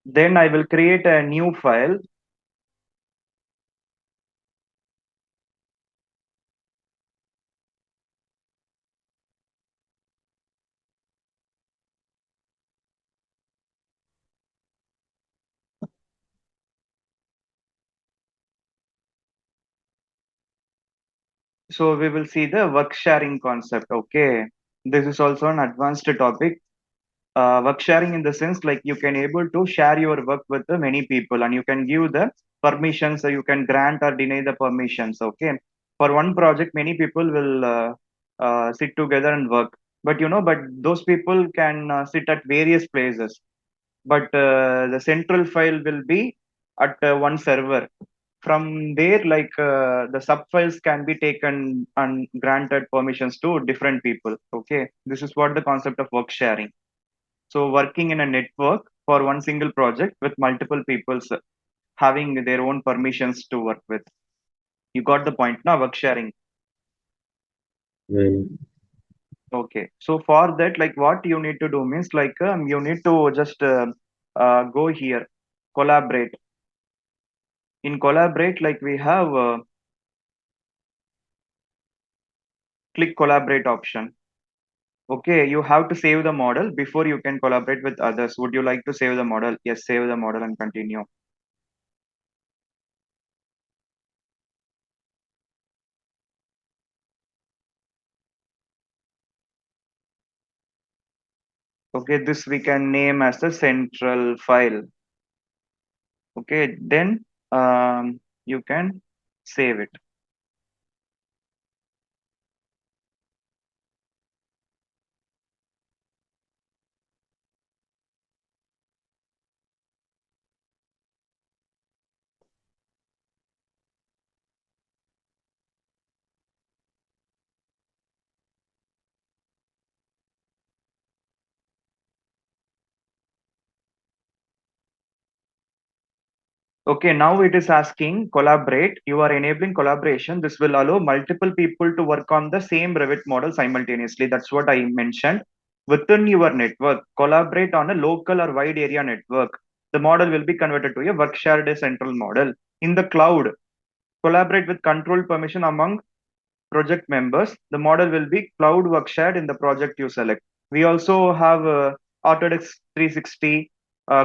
Then I will create a new file. So we will see the work sharing concept. Okay. This is also an advanced topic. Work sharing in the sense like you can able to share your work with the many people and you can give the permissions, so you can grant or deny the permissions. Okay. For one project, many people will sit together and work. But those people can sit at various places. But the central file will be at one server. From there, like the sub files can be taken and granted permissions to different people. Okay, this is what the concept of work sharing. So working in a network for one single project with multiple peoples having their own permissions to work with. You got the point now, work sharing. Well, Okay, so for that, like what you need to do means like you need to just go here, collaborate. In collaborate, like we have click collaborate option. Okay, you have to save the model before you can collaborate with others. Would you like to save the model? Yes, save the model and continue. Okay, this we can name as the central file. Okay, then you can save it. Okay, now it is asking collaborate. You are enabling collaboration. This will allow multiple people to work on the same Revit model simultaneously. That's what I mentioned. Within your network, collaborate on a local or wide area network. The model will be converted to a work shared central model. In the cloud, collaborate with controlled permission among project members. The model will be cloud work shared in the project you select. We also have Autodesk 360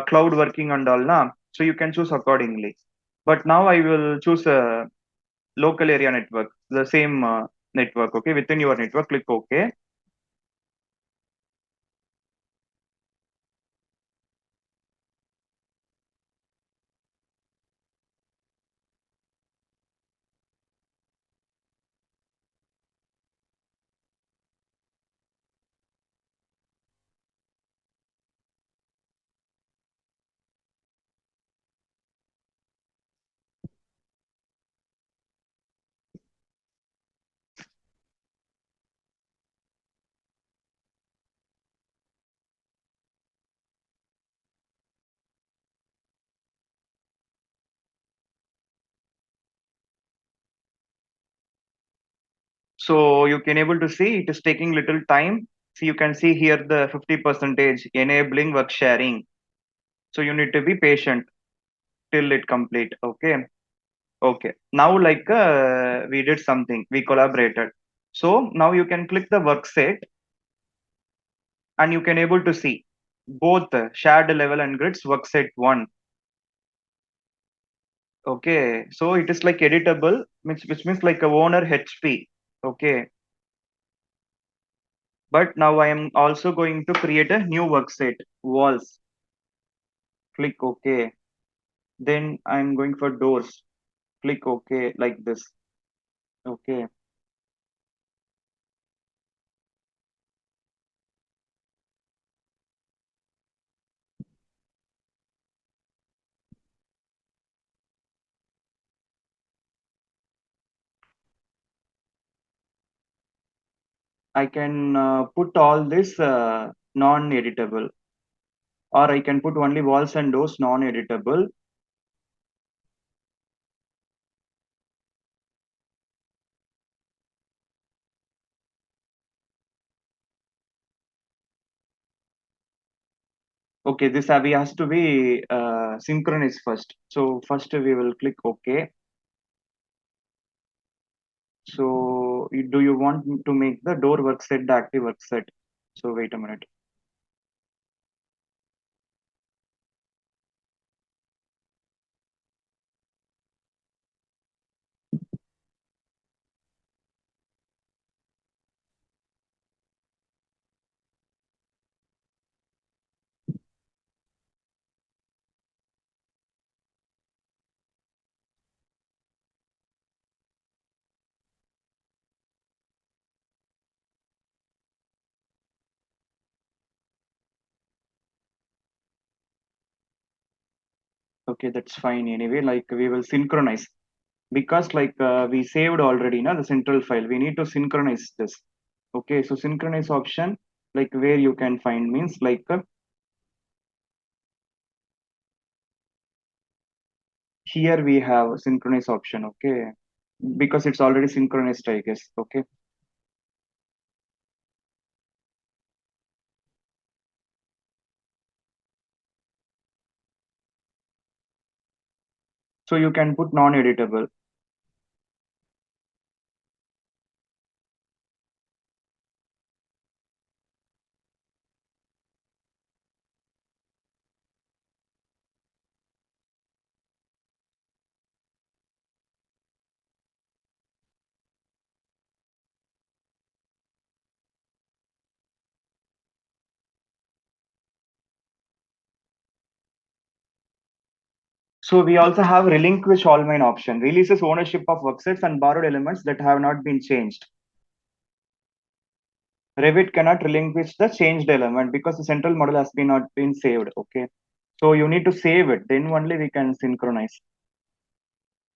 cloud working and all now, so you can choose accordingly. But now I will choose a local area network, the same network. Okay, within your network, click OK. So you can able to see it is taking little time. So you can see here the 50 percentage enabling work sharing. So you need to be patient till it complete. Okay. Okay. Now, like we did something, we collaborated. So now you can click the work set and you can able to see both shared level and grids work set one. Okay. So it is like editable, which means like a owner HP. Okay. But now I am also going to create a new work set walls. Click OK. Then I'm going for doors. Click OK like this. Okay. I can put all this non-editable, or I can put only walls and doors non-editable. Okay, this AVI has to be synchronized first. So first we will click OK. So do you want to make the door work set the active work set? So wait a minute. Okay, that's fine anyway. Like we will synchronize because like we saved already now the central file. We need to synchronize this. Okay, so synchronize option like where you can find means like here we have synchronize option. Okay, because it's already synchronized, I guess. Okay, so you can put non-editable. So we also have relinquish all mine option, releases ownership of worksets and borrowed elements that have not been changed. Revit cannot relinquish the changed element because the central model has been not been saved. Okay, so you need to save it. Then only we can synchronize.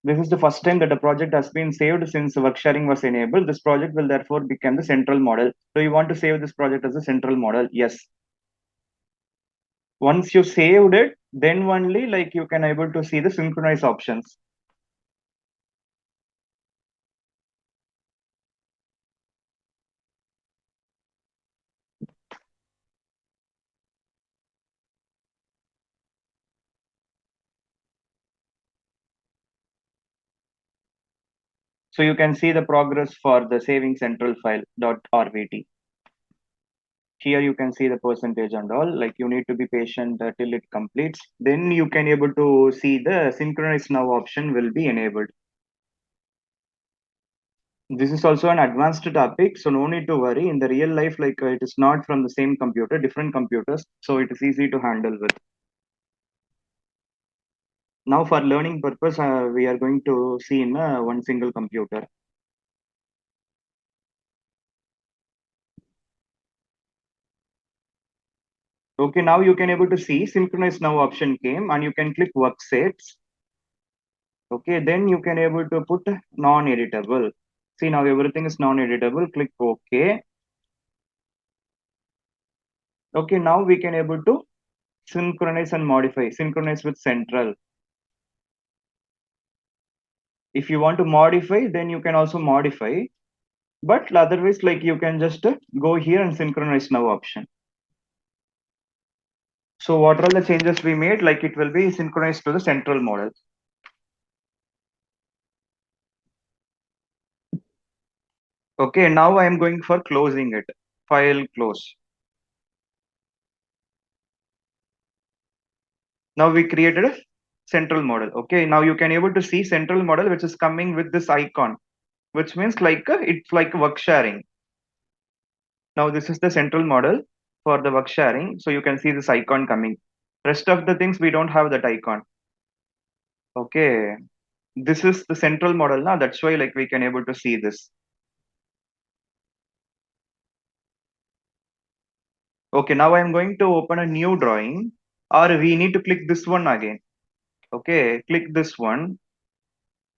This is the first time that a project has been saved since work sharing was enabled. This project will therefore become the central model. So you want to save this project as a central model? Yes. Once you saved it, then only like you can able to see the synchronize options. So you can see the progress for the saving central file .rvt. Here you can see the percentage and all. Like you need to be patient till it completes. Then you can able to see the synchronize now option will be enabled. This is also an advanced topic, so no need to worry. In the real life, like it is not from the same computer, different computers, so it is easy to handle with. Now, for learning purpose, we are going to see in one single computer. Okay, now you can able to see synchronize now option came, and you can click work sets. Okay, then you can able to put non-editable. See now everything is non-editable. Click OK. Okay, now we can able to synchronize and modify. Synchronize with central. If you want to modify, then you can also modify. But otherwise, like you can just go here and synchronize now option. So what are the changes we made? Like it will be synchronized to the central model. Okay, now I am going for closing it. File close. Now we created a central model. Okay, now you can able to see central model which is coming with this icon, which means like it's like work sharing. Now this is the central model for the work sharing. So you can see this icon coming. Rest of the things we don't have that icon. Okay, this is the central model now. That's why like we can able to see this. Okay, now I'm going to open a new drawing, or we need to click this one again. Okay, click this one.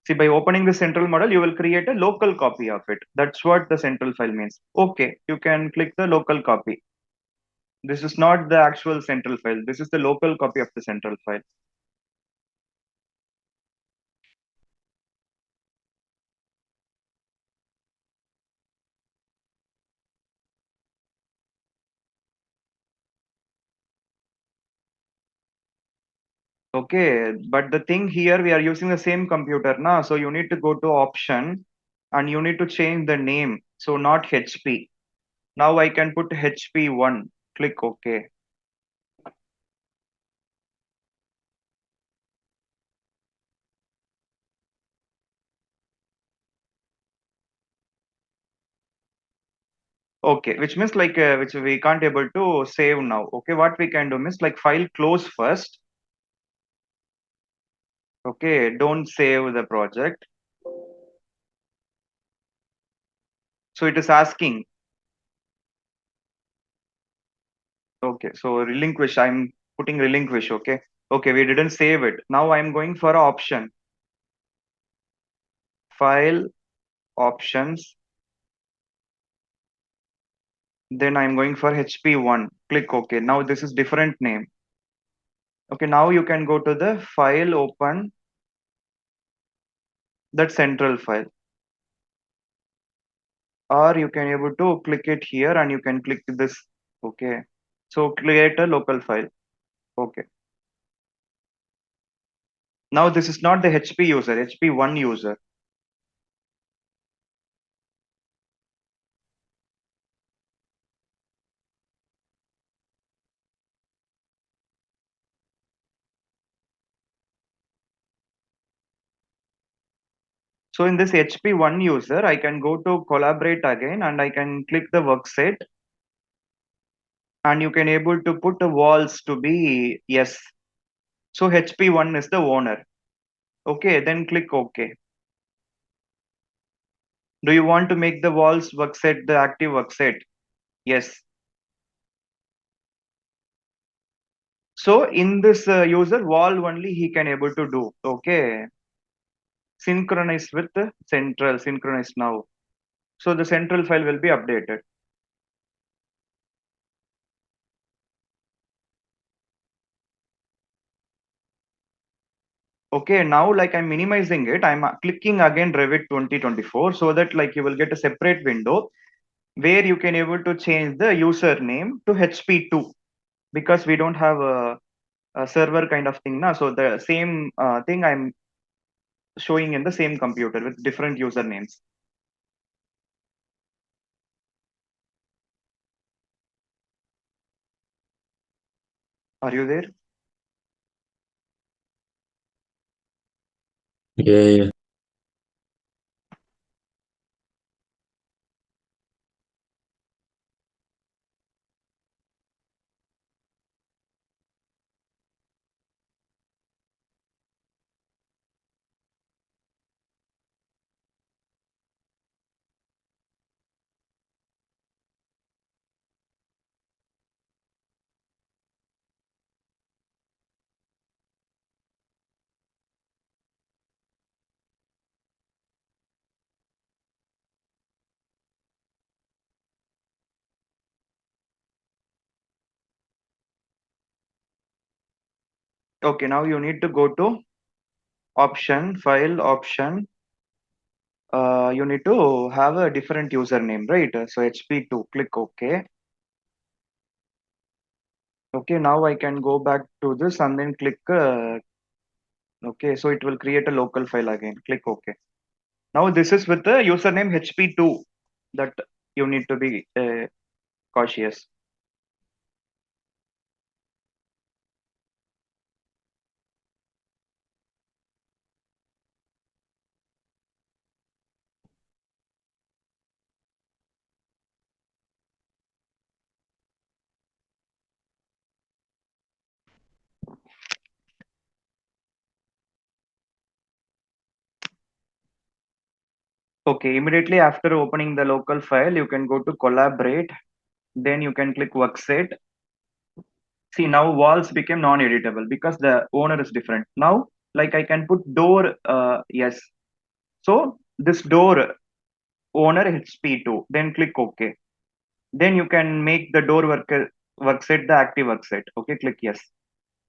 See, by opening the central model, you will create a local copy of it. That's what the central file means. Okay, you can click the local copy. This is not the actual central file. This is the local copy of the central file. Okay, but the thing here, we are using the same computer now. So you need to go to option and you need to change the name. So not HP. Now I can put HP1. Click OK. Okay, which means like which we can't able to save now. Okay, what we can do means like file close first. Okay, don't save the project. So it is asking. Okay, so relinquish. I'm putting relinquish. Okay, okay, we didn't save it. Now I'm going for option. File options. Then I'm going for HP1. Click OK. Now this is different name. Okay, now you can go to the file, open that central file, or you can able to click it here and you can click this. Okay, so create a local file. Okay, now this is not the HP user, HP1 user. So in this HP1 user, I can go to collaborate again and I can click the workset and you can able to put the walls to be yes. So HP1 is the owner. Okay, then click OK. Do you want to make the walls workset the active workset? Yes. So in this user wall only he can able to do. Okay. Synchronize with the central, synchronize now. So the central file will be updated. Okay, now like I'm minimizing it, I'm clicking again Revit 2024 so that like you will get a separate window where you can able to change the username to HP2 because we don't have a server kind of thing now. So the same thing I'm showing in the same computer with different usernames. Are you there? Yeah, yeah. Okay, now you need to go to option, file, option. You need to have a different username, right? So HP2, click OK. Okay, now I can go back to this and then click, okay, so it will create a local file again. Click OK. Now this is with the username HP2 that you need to be cautious. Okay, immediately after opening the local file, you can go to collaborate. Then you can click workset. See, now walls became non-editable because the owner is different. Now, like I can put door, yes. So this door owner HP2, then click OK. Then you can make the door work set the active work set. Okay, click yes.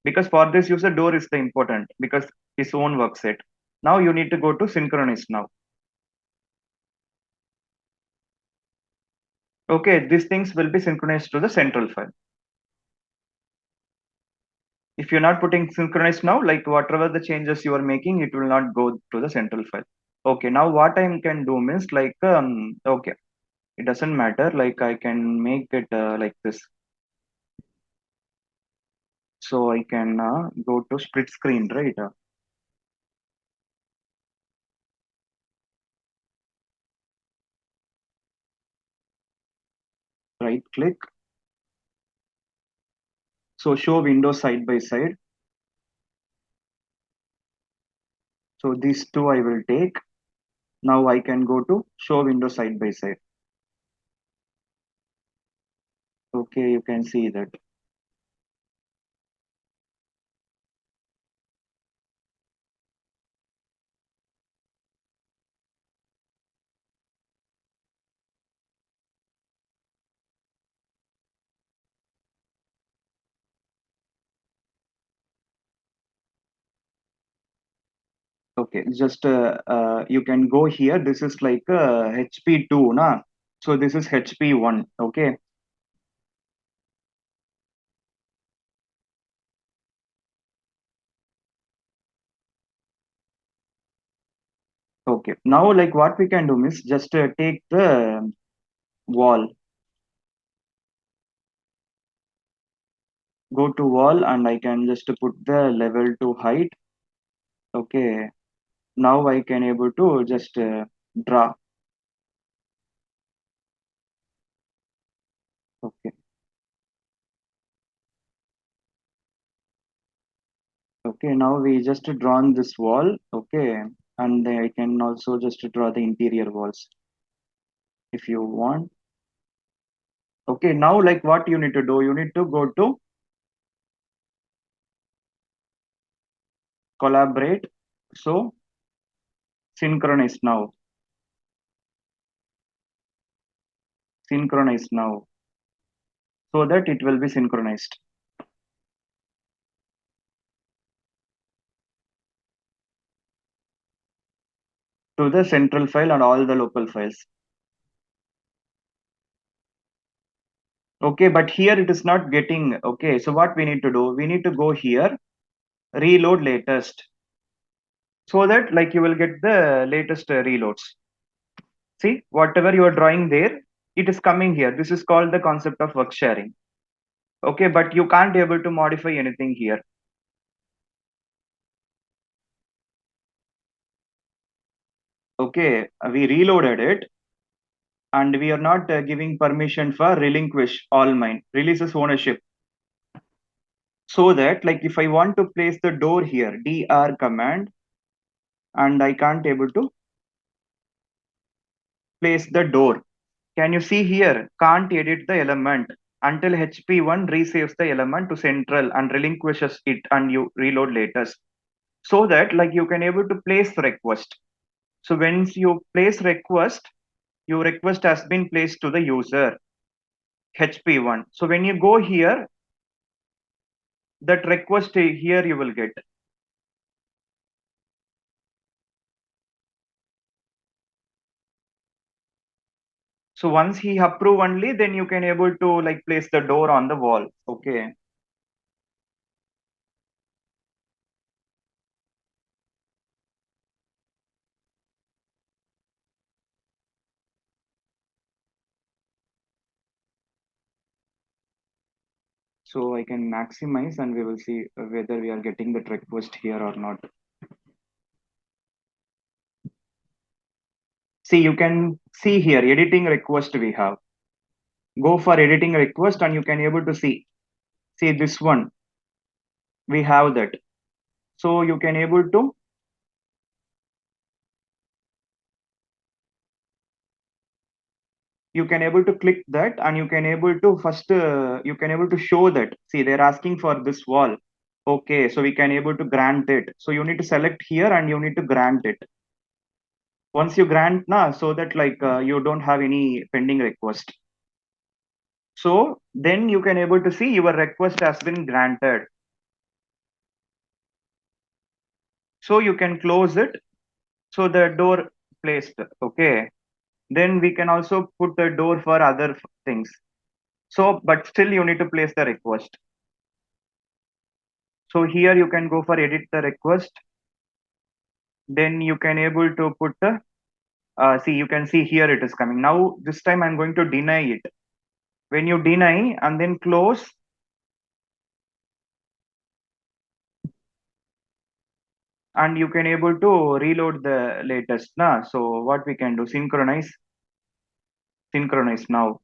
Because for this user, door is the important because his own work set. Now you need to go to synchronize now. Okay, these things will be synchronized to the central file. If you're not putting synchronized now, like whatever the changes you are making, it will not go to the central file. Okay, now what I can do means like, okay, it doesn't matter. Like I can make it like this. So I can go to split screen, right? Right click. So show window side by side. So these two I will take. Now I can go to show window side by side. Okay, you can see that. Okay, just you can go here. This is like HP2, na? So this is HP1. Okay. Okay. Now, like what we can do is just take the wall, go to wall, and I can just put the level to height. Okay. Now I can able to just draw. Okay. Okay. Now we just drawn this wall. Okay. And I can also just draw the interior walls if you want. Okay. Now, like what you need to do, you need to go to collaborate. So synchronize now. Synchronize now. So that it will be synchronized to the central file and all the local files. Okay, but here it is not getting. Okay, so what we need to do, we need to go here, reload latest, so that like you will get the latest reloads. See, whatever you are drawing there, it is coming here. This is called the concept of work sharing. Okay, but you can't able to modify anything here. Okay, we reloaded it, and we are not giving permission for relinquish all mine, releases ownership. So that like if I want to place the door here, dr command, and I can't able to place the door. Can you see here? Can't edit the element until HP1 resaves the element to central and relinquishes it and you reload latest. So that like you can able to place the request. So once you place request, your request has been placed to the user HP1. So when you go here, that request here you will get. So once he approve only, then you can able to like place the door on the wall. Okay. So I can maximize and we will see whether we are getting that request here or not. See, you can see here editing request we have. Go for editing request and you can able to see. See this one, we have that. So you can able to click that and you can able to first you can able to show that. See, they're asking for this wall. Okay, so we can able to grant it. So you need to select here and you need to grant it. Once you grant na, so that like you don't have any pending request. So then you can able to see your request has been granted. So you can close it. So the door placed. Okay. Then we can also put the door for other things. So, but still you need to place the request. So here you can go for edit the request. Then you can able to put see, you can see here it is coming. Now this time I'm going to deny it. When you deny and then close, and you can able to reload the latest. So what we can do, synchronize now.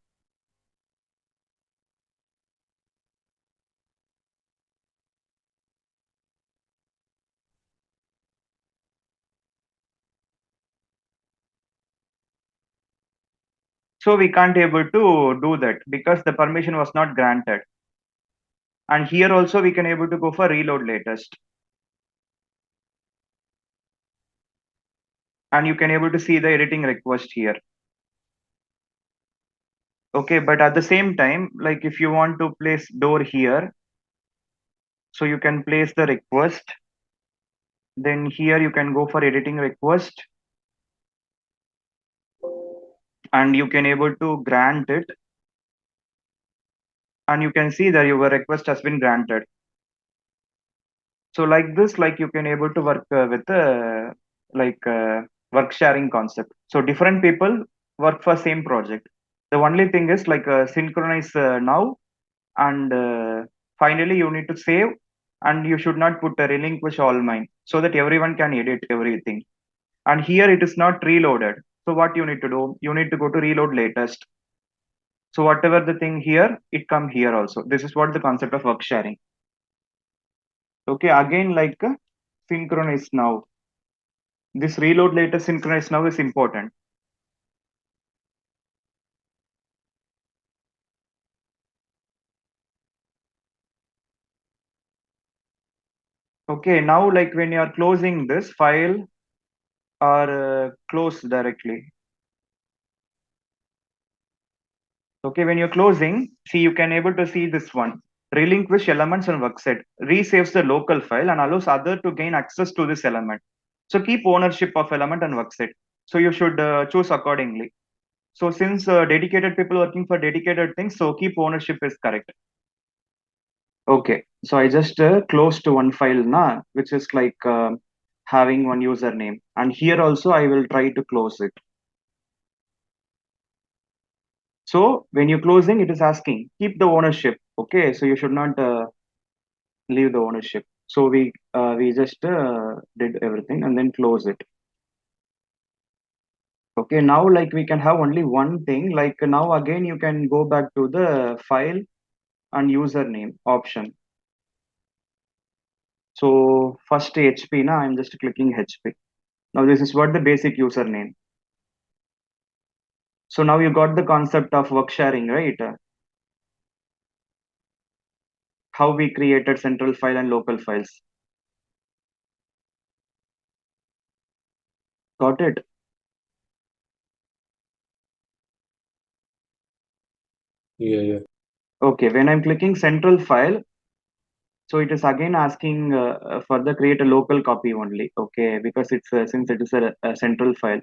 So we can't able to do that because the permission was not granted. And here also we can able to go for reload latest. And you can able to see the editing request here. Okay, but at the same time, like if you want to place door here, so you can place the request. Then here you can go for editing request and you can able to grant it. And you can see that your request has been granted. So like this, like you can able to work with work sharing concept. So different people work for same project. The only thing is like synchronize now, and finally you need to save, and you should not put a relinquish all mine so that everyone can edit everything. And here it is not reloaded. So what you need to do, you need to go to reload latest. So whatever the thing here, it come here also. This is what the concept of work sharing. Okay, again like synchronize now. This reload later synchronize now is important. Okay, now like when you are closing this file or close directly. Okay, when you're closing, see you can able to see this one. Relinquish elements and workset. Resaves the local file and allows other to gain access to this element. So keep ownership of element and workset. So you should choose accordingly. So since dedicated people working for dedicated things, so keep ownership is correct. Okay, so I just closed one file now, which is like having one username. And here also I will try to close it. So when you're closing, it is asking, keep the ownership. Okay, so you should not leave the ownership. So we just did everything and then close it. Okay, now like we can have only one thing. Like now again, you can go back to the file and username option. So first HP now I'm just clicking HP. Now this is what the basic username. So now you got the concept of work sharing, right? How we created central file and local files. Got it? Yeah. Okay, when I'm clicking central file, so it is again asking for the create a local copy only. Okay, because it's since it is a central file.